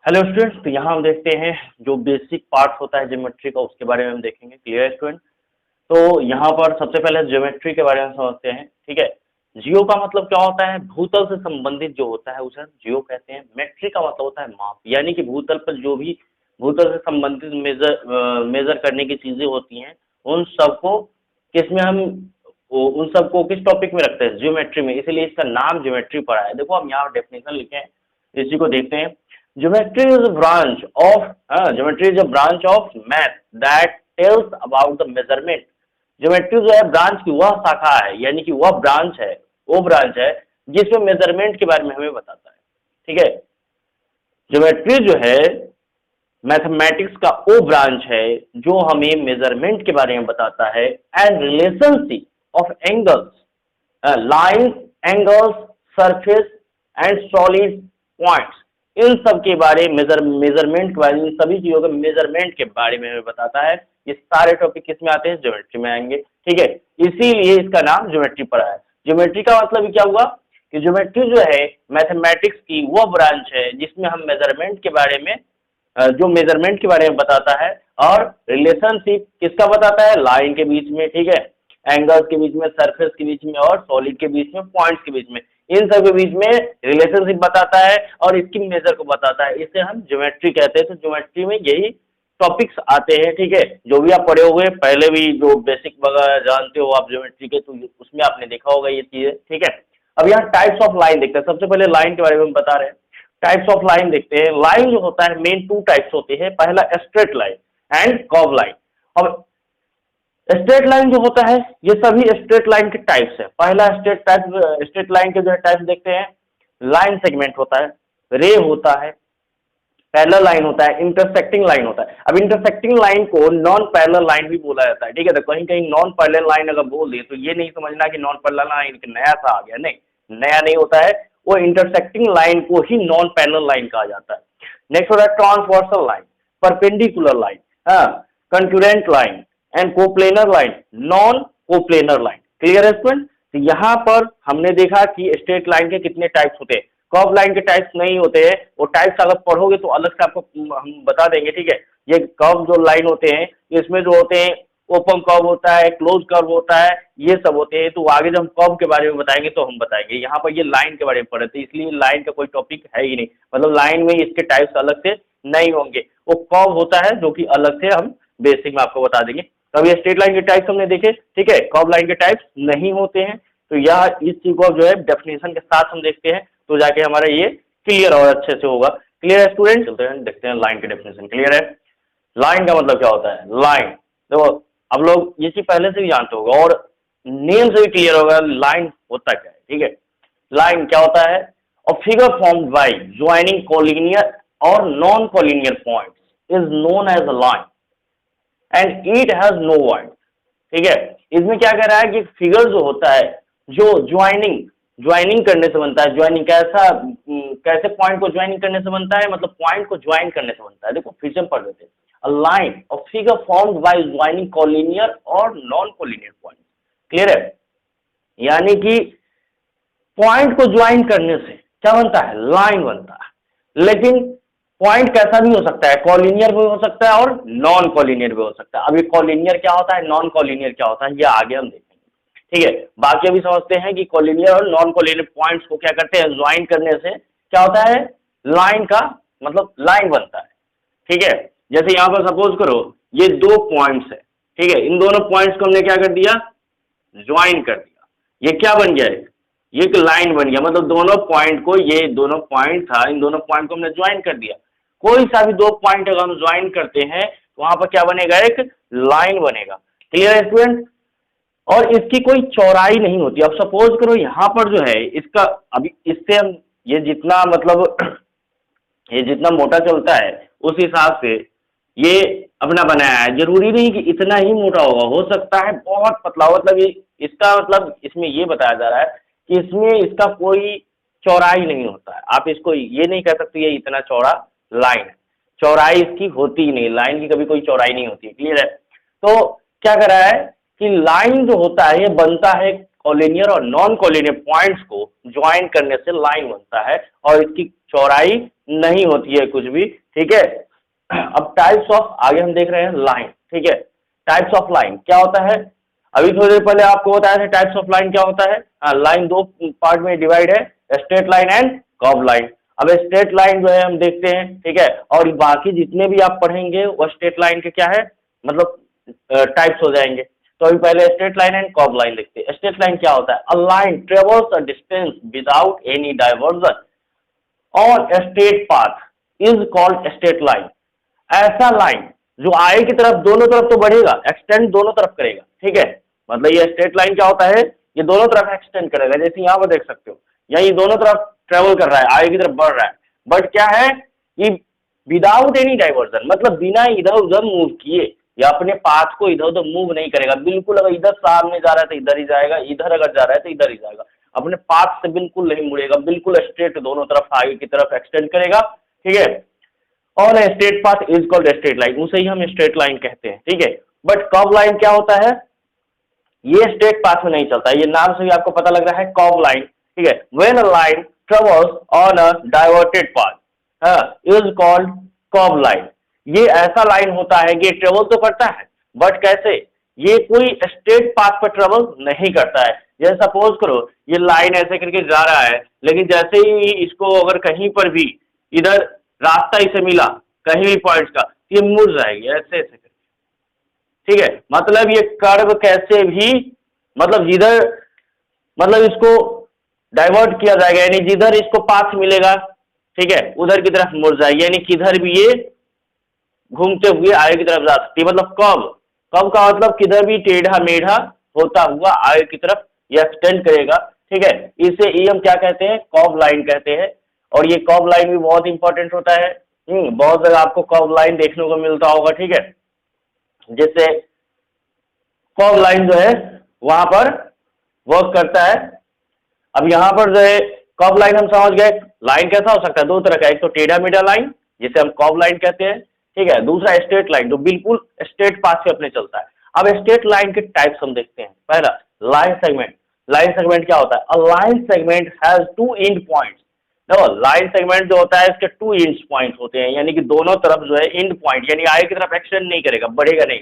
Hello students, तो यहाँ हम देखते हैं जो बेसिक पार्ट होता है ज्योमेट्री का, उसके बारे में हम देखेंगे। क्लियर है स्टूडेंट? तो यहाँ पर सबसे पहले ज्योमेट्री के बारे में समझते हैं। ठीक है, जियो का मतलब क्या होता है? भूतल से संबंधित जो होता है उसे हम जियो कहते हैं। मेट्री का मतलब होता है माप, यानी कि भूतल पर जो भी भूतल से संबंधित मेजर करने की चीजें होती हैं उन सबको किसमें हम उन सबको किस टॉपिक में रखते हैं? ज्योमेट्री में, इसीलिए इसका नाम ज्योमेट्री पड़ा है। देखो हम यहाँ डेफिनेशन लिखे हैं, इसी को देखते हैं। Geometry is a branch of geometry is a branch of math that tells about the measurement. Geometry जो है ब्रांच की वह शाखा है, यानी कि वह ब्रांच है, वो ब्रांच है जिसमें मेजरमेंट के बारे में हमें बताता है। ठीक है, ज्योमेट्री जो है मैथमेटिक्स का वो ब्रांच है जो हमें मेजरमेंट के बारे में बताता है। And relationship of angles, lines, angles, surface and solid points, इन सब के बारे मेजरमेंट के बारे में, इन सभी चीजों के मेजरमेंट के बारे में हमें बताता है। ये सारे टॉपिक किस में आते हैं? ज्योमेट्री में आएंगे। ठीक है, इसीलिए इसका नाम ज्योमेट्री पड़ा है। ज्योमेट्री का मतलब क्या हुआ कि ज्योमेट्री जो है मैथमेटिक्स की वो ब्रांच है जिसमें हम मेजरमेंट के बारे में जो मेजरमेंट के बारे में बताता है, और रिलेशनशिप किसका बताता है? लाइन के बीच में, ठीक है, एंगल्स के बीच में, सरफेस के बीच में और सॉलिड के बीच में, पॉइंट्स के बीच में, इन सब के बीच में रिलेशनशिप बताता है और इसकी मेजर को बताता है। इसे हम ज्योमेट्री कहते हैं। तो ज्योमेट्री में यही टॉपिक्स आते हैं। ठीक है, जो भी आप पढ़े हुए पहले भी, जो बेसिक वगैरह जानते हो आप ज्योमेट्री के, तो उसमें आपने देखा होगा ये चीजें। ठीक है, अब यहाँ टाइप्स ऑफ लाइन देखते हैं। सबसे पहले लाइन के बारे में हम बता रहे हैं। टाइप्स ऑफ लाइन देखते हैं। लाइन जो होता है मेन टू टाइप्स होते हैं। पहला straight line and curve line. अब स्ट्रेट लाइन जो होता है, ये सभी स्ट्रेट लाइन के टाइप्स है। पहला स्ट्रेट लाइन के जो है टाइप्स देखते हैं। लाइन सेगमेंट होता है, रे होता है, पैरेलल लाइन होता है, इंटरसेक्टिंग लाइन होता है। अब इंटरसेक्टिंग लाइन को नॉन पैरेलल लाइन भी बोला जाता है। ठीक है, तो कहीं कहीं नॉन पैरेलल लाइन अगर बोल दिए तो ये नहीं समझना कि नॉन पैरेलल लाइन नया सा आ गया, नहीं, नया नहीं होता है। वो इंटरसेक्टिंग लाइन को ही नॉन पैरेलल लाइन कहा जाता है। नेक्स्ट होता है transversal line, perpendicular line, concurrent line and coplanar line, non coplanar line. Clear है स्टूडेंट? तो यहाँ पर हमने देखा कि स्ट्रेट लाइन के कितने टाइप्स होते हैं, कर्व लाइन के टाइप्स नहीं होते हैं। वो टाइप्स अगर पढ़ोगे तो अलग से आपको हम बता देंगे। ठीक है, ये कर्व जो लाइन होते हैं, इसमें जो होते हैं ओपन कर्व होता है, क्लोज कर्व होता है, ये सब होते हैं। तो आगे जब हम कर्व के बारे में बताएंगे तो हम बताएंगे। यहाँ पर ये लाइन के बारे में पढ़े थे, इसलिए लाइन का कोई टॉपिक है ही नहीं, मतलब लाइन में इसके टाइप्स अलग से नहीं होंगे। वो कर्व होता है जो कि अलग से हम बेसिक में आपको बता देंगे। तब ये स्ट्रेट लाइन के टाइप्स हमने देखे। ठीक है, कर्व लाइन के टाइप्स नहीं होते हैं। तो यह इस चीज को जो है डेफिनेशन के साथ हम देखते हैं, तो जाके हमारा ये क्लियर और अच्छे से होगा। क्लियर है स्टूडेंट? चलते हैं देखते हैं लाइन के डेफिनेशन। क्लियर है? लाइन का मतलब क्या होता है? लाइन देखो, अब लोग ये चीज पहले से भी जानते होगा और नेम से भी क्लियर होगा लाइन होता क्या है। ठीक है, लाइन क्या होता है? A figure formed by joining collinear और non collinear points is known as a line and it has no word. ठीक है, इसमें क्या कह रहा है कि फिगर जो होता है जो ज्वाइनिंग करने से बनता है। ज्वाइनिंग कैसे पॉइंट को ज्वाइनिंग करने से बनता है? मतलब पॉइंट को ज्वाइन करने से बनता है। देखो फिर से हम पढ़ देते हैं। A line a figure formed by joining collinear और नॉन कोलिनियर पॉइंट। क्लियर है? यानी कि पॉइंट को ज्वाइन करने से क्या बनता है? लाइन बनता है। लेकिन पॉइंट कैसा भी हो सकता है, कॉलिनियर भी हो सकता है और नॉन कॉलिनियर भी हो सकता है। अभी कॉलिनियर क्या होता है, नॉन कॉलिनियर क्या होता है, ये आगे हम देखेंगे। ठीक है, बाकी अभी समझते हैं कि कॉलिनियर और नॉन कॉलिनियर पॉइंट्स को क्या करते हैं? ज्वाइन करने से क्या होता है? लाइन का मतलब लाइन बनता है। ठीक है, जैसे यहाँ पर सपोज करो ये दो पॉइंट्स है। ठीक है, इन दोनों पॉइंट्स को हमने क्या कर दिया? ज्वाइन कर दिया। ये क्या बन गया? ये एक लाइन बन गया। मतलब दोनों पॉइंट को, ये दोनों पॉइंट था, इन दोनों पॉइंट को हमने ज्वाइन कर दिया। कोई सा भी दो पॉइंट अगर हम ज्वाइन करते हैं तो वहां पर क्या बनेगा? एक लाइन बनेगा। क्लियर है स्टूडेंट? और इसकी कोई चौड़ाई नहीं होती। अब सपोज करो यहाँ पर जो है इसका, अभी इससे हम ये जितना मतलब ये जितना मोटा चलता है उस हिसाब से ये अपना बनाया है। जरूरी नहीं कि इतना ही मोटा होगा, हो सकता है बहुत पतला हो। मतलब ये इसका मतलब इसमें ये बताया जा रहा है कि इसमें इसका कोई चौड़ाई नहीं होता है। आप इसको ये नहीं कह सकते ये इतना चौड़ा लाइन है, चौड़ाई इसकी होती ही नहीं। लाइन की कभी कोई चौड़ाई नहीं होती है। क्लियर है? तो क्या कर रहा है कि लाइन जो होता है ये बनता है कोलिनियर और नॉन कोलिनियर पॉइंट्स को ज्वाइन करने से लाइन बनता है और इसकी चौड़ाई नहीं होती है कुछ भी, ठीक है। अब टाइप्स ऑफ, आगे हम देख रहे हैं लाइन, ठीक है। टाइप्स ऑफ लाइन क्या होता है, अभी थोड़ी देर पहले आपको बताया था टाइप्स ऑफ लाइन क्या होता है। लाइन दो पार्ट में डिवाइड है, straight line and curve line. अब स्ट्रेट लाइन जो है हम देखते हैं, ठीक है, और बाकी जितने भी आप पढ़ेंगे वो स्ट्रेट लाइन के क्या है, मतलब टाइप्स हो जाएंगे। तो अभी पहले straight line and curve line देखते हैं। स्ट्रेट लाइन क्या होता है, a line travels a distance without any diversion और straight path is called straight line. ऐसा लाइन जो आगे की तरफ दोनों तरफ तो बढ़ेगा, एक्सटेंड दोनों तरफ करेगा, ठीक है। मतलब ये स्ट्रेट लाइन क्या होता है, ये दोनों तरफ एक्सटेंड करेगा, जैसे यहाँ पर देख सकते हो, या ये दोनों तरफ ट्रेवल कर रहा है, आगे की तरफ बढ़ रहा है, बट क्या है, ये विदाउट एनी डाइवर्जन, मतलब बिना इधर उधर मूव किए, या अपने पाथ को इधर उधर मूव नहीं करेगा बिल्कुल। अगर इधर सामने जा रहा है तो इधर ही जाएगा, इधर अगर जा रहा है तो इधर ही जाएगा, अपने पाथ से बिल्कुल नहीं मुड़ेगा, बिल्कुल स्ट्रेट दोनों तरफ आगे की तरफ एक्सटेंड करेगा, ठीक है। और straight path is called straight line, उसे ही हम स्ट्रेट लाइन कहते हैं, ठीक है। बट कर्व लाइन क्या होता है, ये स्ट्रेट पाथ में नहीं चलता, ये नाम से भी आपको पता लग रहा है कर्व लाइन, ठीक है। When a line travels on a diverted path is called curve line. ये ऐसा लाइन होता है कि ट्रेवल तो करता है, बट कैसे, ये कोई स्ट्रेट पाथ पर ट्रेवल नहीं करता है। जैसे सपोज करो ये लाइन ऐसे करके जा रहा है, लेकिन जैसे ही इसको अगर कहीं पर भी इधर रास्ता इसे मिला कहीं भी पॉइंट्स का, ये मुड़ जाएगी ऐसे ऐसे करके, ठीक है। मतलब ये कर्व कैसे भी, मतलब जिधर, मतलब इसको डाइवर्ट किया जाएगा, यानी जिधर इसको पाथ मिलेगा, ठीक है, उधर की तरफ मुड़ जाएगी, यानी किधर भी ये घूमते हुए आगे की तरफ जा सकती है। मतलब कर्व, कर्व का मतलब किधर भी टेढ़ा मेढ़ा होता हुआ आगे की तरफ ये एक्सटेंड करेगा, ठीक है। इसे ये हम क्या कहते हैं, कर्व लाइन कहते हैं। और ये कर्व लाइन भी बहुत इंपॉर्टेंट होता है, बहुत जगह आपको कर्व लाइन देखने को मिलता होगा, ठीक है। जैसे कर्व लाइन जो है वहां पर वर्क करता है। अब यहाँ पर जो है कर्व लाइन हम समझ गए, लाइन कैसा हो सकता है, दो तरह का, एक तो टेढ़ा मेढ़ा लाइन जिसे हम कर्व लाइन कहते हैं, ठीक है, दूसरा स्ट्रेट लाइन जो बिल्कुल स्ट्रेट पाथ से अपने चलता है। अब स्ट्रेट लाइन के टाइप्स हम देखते हैं। पहला लाइन सेगमेंट। लाइन सेगमेंट क्या होता है, a line segment has two end points. देखो लाइन सेगमेंट जो होता है इसके टू एंड पॉइंट होते हैं, यानी कि दोनों तरफ जो है एंड पॉइंट, यानी आगे की तरफ एक्सटेंड नहीं करेगा, बढ़ेगा नहीं।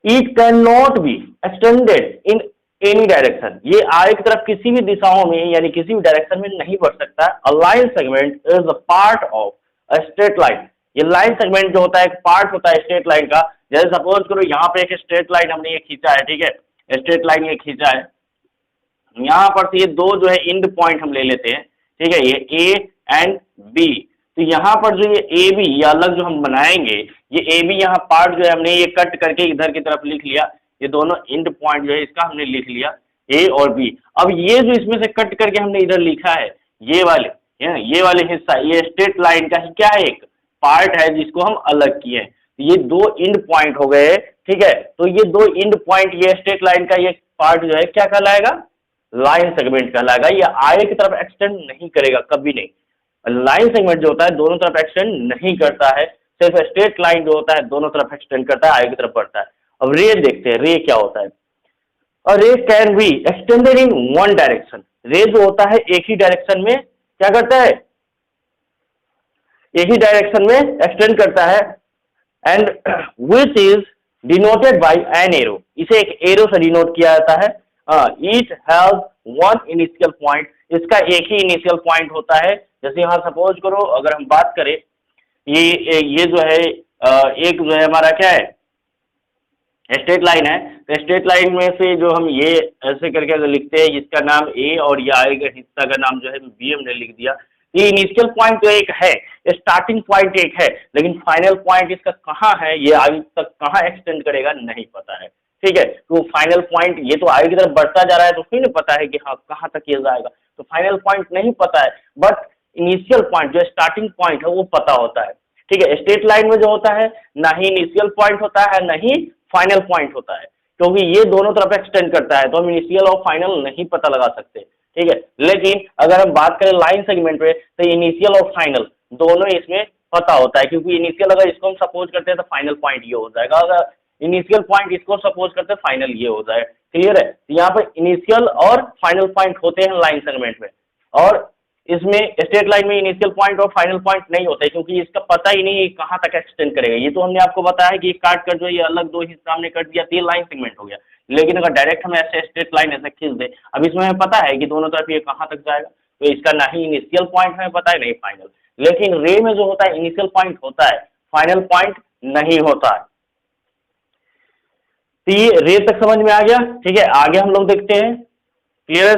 It can not be extended in any direction, ये आगे की तरफ किसी भी दिशाओं में यानी किसी भी डायरेक्शन में नहीं बढ़ सकता। अ line segment is a part of a straight line. ये लाइन सेगमेंट जो होता है एक पार्ट होता है स्ट्रेट लाइन का। जैसे सपोज करो यहाँ पे एक स्ट्रेट लाइन हमने ये खींचा है, ठीक है, स्ट्रेट लाइन ये खींचा है, यहाँ पर से ये दो जो है एंड पॉइंट हम ले लेते हैं, ठीक है, ये ए एंड बी। तो यहाँ पर जो ये ए बी ये अलग जो हम बनाएंगे, ये ए बी यहाँ पार्ट जो है हमने ये कट करके इधर की तरफ लिख लिया, ये दोनों एंड पॉइंट जो है इसका हमने लिख लिया ए और बी। अब ये जो इसमें से कट करके हमने इधर लिखा है ये वाले हिस्सा, ये स्ट्रेट लाइन का ही क्या है, एक पार्ट है जिसको हम अलग किए हैं। ये दो एंड पॉइंट हो गए, ठीक है। तो ये दो एंड पॉइंट, ये स्ट्रेट लाइन का ये पार्ट जो है क्या कहलाएगा, लाइन सेगमेंट कहलाएगा। ये आगे की तरफ एक्सटेंड नहीं करेगा कभी नहीं। लाइन सेगमेंट जो होता है दोनों तरफ एक्सटेंड नहीं करता है, सिर्फ स्ट्रेट लाइन जो होता है दोनों तरफ एक्सटेंड करता है, आगे की तरफ बढ़ता है। अब रे देखते हैं, रे क्या होता है। और रे can be extended in one direction. रे जो होता है एक ही डायरेक्शन में क्या करता है, एक ही डायरेक्शन में एक्सटेंड करता है। And which is denoted by an arrow, इसे एक एरो से डिनोट किया जाता है। It has one initial point, इसका एक ही इनिशियल पॉइंट होता है। जैसे यहाँ सपोज करो अगर हम बात करें, ये जो है एक जो है हमारा क्या है स्ट्रेट लाइन है, तो स्ट्रेट लाइन में से जो हम ये ऐसे करके अगर लिखते हैं, इसका नाम ए और ये आगे का हिस्सा का नाम जो है बी हमने लिख दिया। ये इनिशियल पॉइंट तो एक है, स्टार्टिंग पॉइंट एक है, लेकिन फाइनल पॉइंट इसका कहाँ है, ये आगे तक कहाँ एक्सटेंड करेगा नहीं पता है, ठीक है। तो फाइनल पॉइंट ये तो आगे की तरफ बढ़ता जा रहा है, तो फिर नहीं पता है कि हाँ कहाँ तक ये जाएगा, तो फाइनल पॉइंट नहीं पता है, बट इनिशियल पॉइंट जो स्टार्टिंग पॉइंट है वो पता होता है, ठीक है। स्ट्रेट लाइन में जो होता है ना ही इनिशियल पॉइंट होता है ना ही फाइनल पॉइंट होता है, क्योंकि ये दोनों तरफ एक्सटेंड करता है, तो हम इनिशियल और फाइनल नहीं पता लगा सकते, ठीक है। लेकिन अगर हम बात करें लाइन सेगमेंट पे, तो इनिशियल और फाइनल दोनों इसमें पता होता है, क्योंकि इनिशियल अगर इसको हम सपोज करते हैं तो फाइनल पॉइंट ये हो जाएगा, अगर इनिशियल पॉइंट इसको सपोज करते हैं फाइनल ये हो जाए, क्लियर है? तो यहाँ पर इनिशियल और फाइनल पॉइंट होते हैं लाइन सेगमेंट में, और इसमें स्ट्रेट लाइन में इनिशियल पॉइंट और फाइनल पॉइंट नहीं होता है, क्योंकि इसका पता ही नहीं है कहाँ तक एक्सटेंड करेगा। ये तो हमने आपको बताया कि काट कर जो ये अलग दो हिस्सा हमने कर दिया, 3 लाइन सेगमेंट हो गया। लेकिन अगर डायरेक्ट हम ऐसे स्ट्रेट लाइन ऐसे खींच दें, अब इसमें हमें पता है कि दोनों तरफ ये कहाँ तक जाएगा, तो इसका ना ही इनिशियल पॉइंट हमें पता है, नहीं फाइनल। लेकिन रे में जो होता है इनिशियल पॉइंट होता है, फाइनल पॉइंट नहीं होता है। तो ये रे तक समझ में आ गया, ठीक है। आगे हम लोग देखते हैं, क्लियर है?